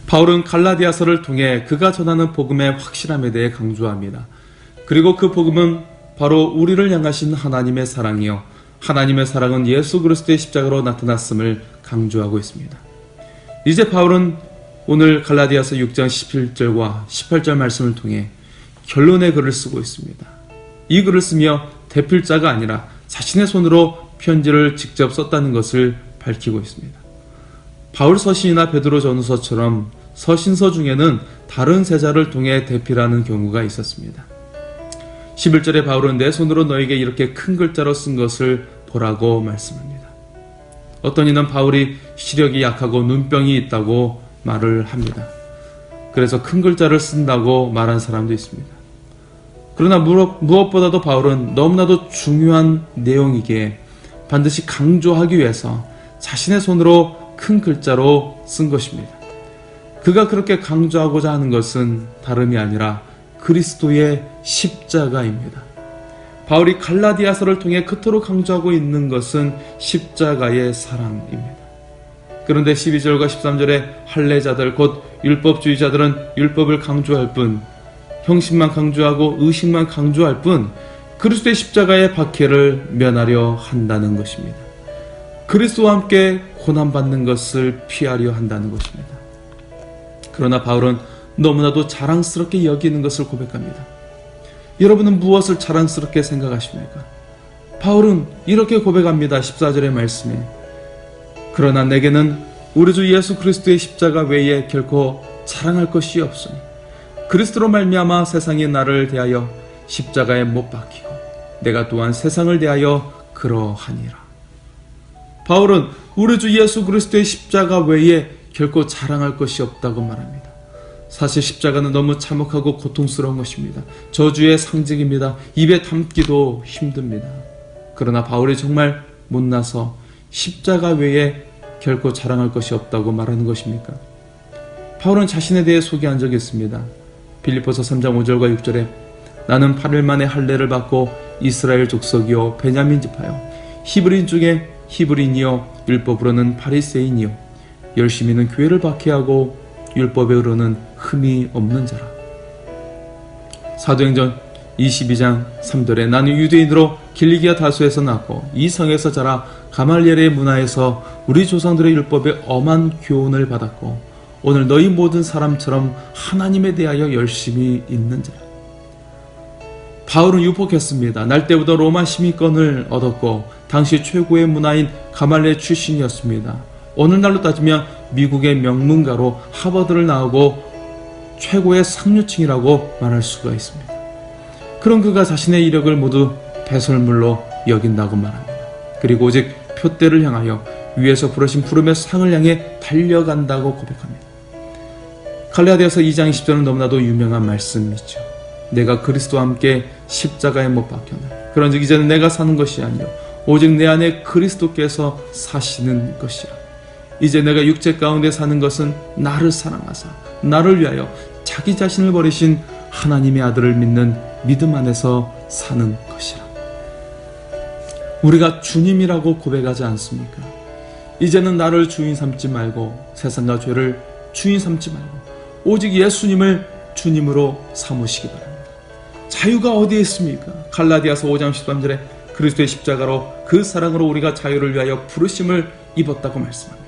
바울은 갈라디아서를 통해 그가 전하는 복음의 확실함에 대해 강조합니다. 그리고 그 복음은 바로 우리를 향하신 하나님의 사랑이요, 하나님의 사랑은 예수 그리스도의 십자가로 나타났음을 강조하고 있습니다. 이제 바울은 오늘 갈라디아서 6장 17절과 18절 말씀을 통해 결론의 글을 쓰고 있습니다. 이 글을 쓰며 대필자가 아니라 자신의 손으로 편지를 직접 썼다는 것을 밝히고 있습니다. 바울 서신이나 베드로 전후서처럼 서신서 중에는 다른 세자를 통해 대필하는 경우가 있었습니다. 11절에 바울은 내 손으로 너에게 이렇게 큰 글자로 쓴 것을 보라고 말씀합니다. 어떤 이는 바울이 시력이 약하고 눈병이 있다고 말을 합니다. 그래서 큰 글자를 쓴다고 말한 사람도 있습니다. 그러나 무엇보다도 바울은 너무나도 중요한 내용이기에 반드시 강조하기 위해서 자신의 손으로 큰 글자로 쓴 것입니다. 그가 그렇게 강조하고자 하는 것은 다름이 아니라 그리스도의 십자가입니다. 바울이 갈라디아서를 통해 그토록 강조하고 있는 것은 십자가의 사랑입니다. 그런데 12절과 13절에 할례자들 곧 율법주의자들은 율법을 강조할 뿐, 형식만 강조하고 의식만 강조할 뿐 그리스도의 십자가의 박해를 면하려 한다는 것입니다. 그리스도와 함께 고난받는 것을 피하려 한다는 것입니다. 그러나 바울은 너무나도 자랑스럽게 여기는 것을 고백합니다. 여러분은 무엇을 자랑스럽게 생각하십니까? 바울은 이렇게 고백합니다. 14절의 말씀에 그러나 내게는 우리 주 예수 그리스도의 십자가 외에 결코 자랑할 것이 없으니 그리스도로 말미암아 세상이 나를 대하여 십자가에 못 박히고 내가 또한 세상을 대하여 그러하니라. 바울은 우리 주 예수 그리스도의 십자가 외에 결코 자랑할 것이 없다고 말합니다. 사실 십자가는 너무 참혹하고 고통스러운 것입니다. 저주의 상징입니다. 입에 담기도 힘듭니다. 그러나 바울이 정말 못나서 십자가 외에 결코 자랑할 것이 없다고 말하는 것입니까? 바울은 자신에 대해 소개한 적이 있습니다. 빌립보서 3장 5절과 6절에 나는 8일 만에 할례를 받고 이스라엘 족속이요 베냐민 지파요 히브리인 중에 히브리인이요 율법으로는 바리새인이요 열심히는 교회를 박해하고 율법으로는 흠이 없는 자라. 사도행전 22장 3절에 나는 유대인으로 길리기아 다수에서 낳고 이 성에서 자라 가말리엘의 문화에서 우리 조상들의 율법에 엄한 교훈을 받았고 오늘 너희 모든 사람처럼 하나님에 대하여 열심히 있는 자라. 바울은 유복했습니다. 날 때부터 로마 시민권을 얻었고 당시 최고의 문화인 가말리엘 출신이었습니다. 오늘날로 따지면 미국의 명문가로 하버드를 나오고 최고의 상류층이라고 말할 수가 있습니다. 그런 그가 자신의 이력을 모두 배설물로 여긴다고 말합니다. 그리고 오직 표대를 향하여 위에서 부르신 부름의 상을 향해 달려간다고 고백합니다. 갈라디아서 2장 20절은 너무나도 유명한 말씀이죠. 내가 그리스도와 함께 십자가에 못 박혔나. 그런즉 이제는 내가 사는 것이 아니요 오직 내 안에 그리스도께서 사시는 것이라. 이제 내가 육체 가운데 사는 것은 나를 사랑하사 나를 위하여 자기 자신을 버리신 하나님의 아들을 믿는 믿음 안에서 사는 것이라. 우리가 주님이라고 고백하지 않습니까? 이제는 나를 주인 삼지 말고 세상과 죄를 주인 삼지 말고 오직 예수님을 주님으로 삼으시기 바랍니다. 자유가 어디에 있습니까? 갈라디아서 5장 13절에 그리스도의 십자가로 그 사랑으로 우리가 자유를 위하여 부르심을 입었다고 말씀합니다.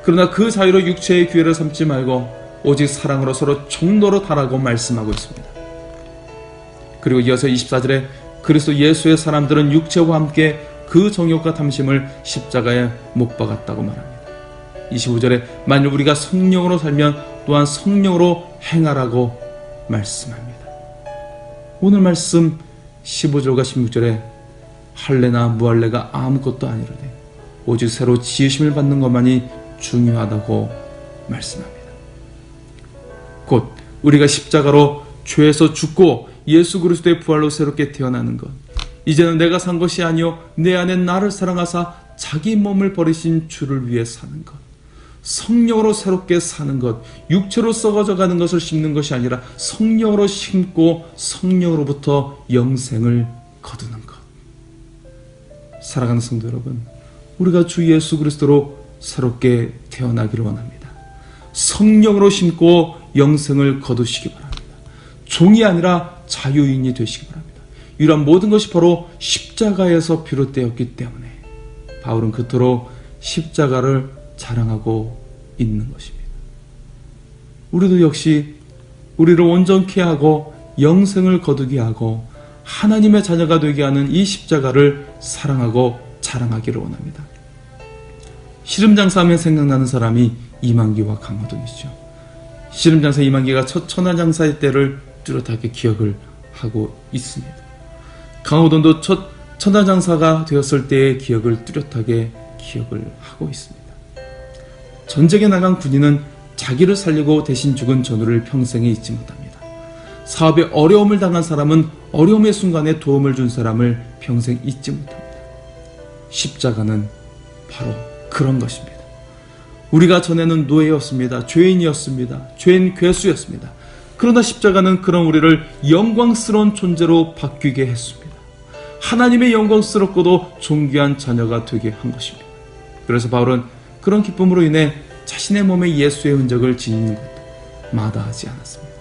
그러나 그 자유로 육체의 기회를 삼지 말고 오직 사랑으로 서로 종로로 달라고 말씀하고 있습니다. 그리고 이어서 24절에 그리스도 예수의 사람들은 육체와 함께 그 정욕과 탐심을 십자가에 못 박았다고 말합니다. 25절에 만일 우리가 성령으로 살면 또한 성령으로 행하라고 말씀합니다. 오늘 말씀 15절과 16절에 할례나 무할례가 아무것도 아니로되 오직 새로 지으심을 받는 것만이 중요하다고 말씀합니다. 곧 우리가 십자가로 죄에서 죽고 예수 그리스도의 부활로 새롭게 태어나는 것, 이제는 내가 산 것이 아니요 내 안에 나를 사랑하사 자기 몸을 버리신 주를 위해 사는 것, 성령으로 새롭게 사는 것, 육체로 썩어져 가는 것을 심는 것이 아니라 성령으로 심고 성령으로부터 영생을 거두는 것. 사랑하는 성도 여러분, 우리가 주 예수 그리스도로 새롭게 태어나기를 원합니다. 성령으로 심고 영생을 거두시기 바랍니다. 종이 아니라 자유인이 되시기 바랍니다. 이러한 모든 것이 바로 십자가에서 비롯되었기 때문에 바울은 그토록 십자가를 자랑하고 있는 것입니다. 우리도 역시 우리를 온전케 하고 영생을 거두게 하고 하나님의 자녀가 되게 하는 이 십자가를 사랑하고 자랑하기를 원합니다. 씨름장사하면 생각나는 사람이 이만기와 강호동이죠. 씨름장사 이만기가 첫 천하장사의 때를 뚜렷하게 기억을 하고 있습니다. 강호동도 첫 천하장사가 되었을 때의 기억을 뚜렷하게 기억을 하고 있습니다. 전쟁에 나간 군인은 자기를 살리고 대신 죽은 전우를 평생에 잊지 못합니다. 사업에 어려움을 당한 사람은 어려움의 순간에 도움을 준 사람을 평생 잊지 못합니다. 십자가는 바로 그런 것입니다. 우리가 전에는 노예였습니다. 죄인이었습니다. 죄인 괴수였습니다. 그러나 십자가는 그런 우리를 영광스러운 존재로 바뀌게 했습니다. 하나님의 영광스럽고도 존귀한 자녀가 되게 한 것입니다. 그래서 바울은 그런 기쁨으로 인해 자신의 몸에 예수의 흔적을 지니는 것도 마다하지 않았습니다.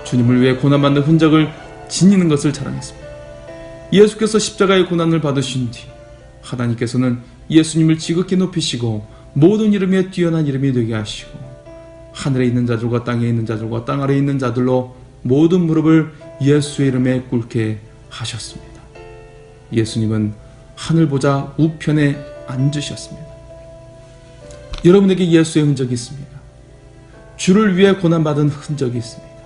주님을 위해 고난받는 흔적을 지니는 것을 자랑했습니다. 예수께서 십자가의 고난을 받으신 뒤 하나님께서는 예수님을 지극히 높이시고 모든 이름에 뛰어난 이름이 되게 하시고 하늘에 있는 자들과 땅에 있는 자들과 땅 아래에 있는 자들로 모든 무릎을 예수의 이름에 꿇게 하셨습니다. 예수님은 하늘 보좌 우편에 앉으셨습니다. 여러분에게 예수의 흔적이 있습니까? 주를 위해 고난받은 흔적이 있습니다.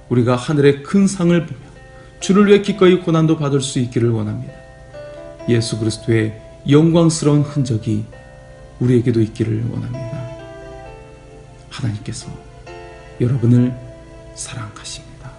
우리가 하늘의 큰 상을 보며 주를 위해 기꺼이 고난도 받을 수 있기를 원합니다. 예수 그리스도의 영광스러운 흔적이 우리에게도 있기를 원합니다. 하나님께서 여러분을 사랑하십니다.